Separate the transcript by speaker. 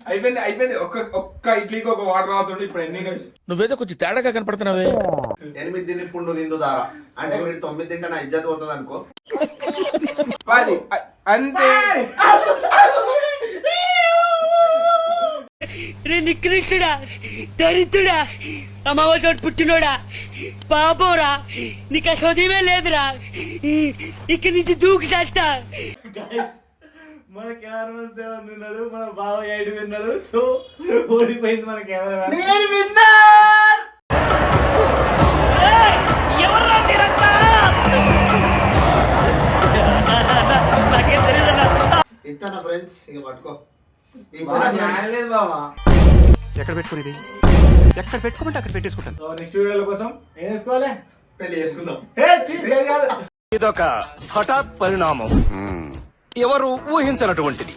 Speaker 1: అయిపోయింది ఒక్క ఇడ్లీకి ఒక వాటర్ అవుతుంది ఇప్పుడు ఎన్ని నిమిషం.
Speaker 2: నువ్వేదో కొంచెం తేడాగా కనపడుతున్నావే.
Speaker 3: 8 తిని ఇప్పుడు నువ్వు తిందు దారా అంటే మీరు 9 తింటే నా ఇజ్జత్ పోతుంది అనుకో.
Speaker 1: 10 అంతే.
Speaker 4: నికృష్టుడా, దరిద్రుడా, అమావాసోడు పుట్టినోడా, పాపోరా, నీకు ఆ చదివే లేదురా, ఇక్కడి నుంచి దూకి చేస్తా.
Speaker 5: మన కెమెరామెన్ 7 తిన్నాడు, మన బావ 8 తిన్నాడు. సో ఓడిపోయింది మన కెమెరామెన్.
Speaker 3: ఇస్తానా ఫ్రెండ్స్, ఇక పట్టుకో.
Speaker 6: ఎక్కడ పెట్టుకునేది, ఎక్కడ పెట్టుకోమంటే అక్కడ పెట్టేసుకుంటాను.
Speaker 5: సో నెక్స్ట్ వీడియోల కోసం ఏం చేసుకోవాలి?
Speaker 3: పెళ్లి చేసుకుందాం.
Speaker 6: ఇదొక హఠాత్ పరిణామం, ఎవరు ఊహించనటువంటిది.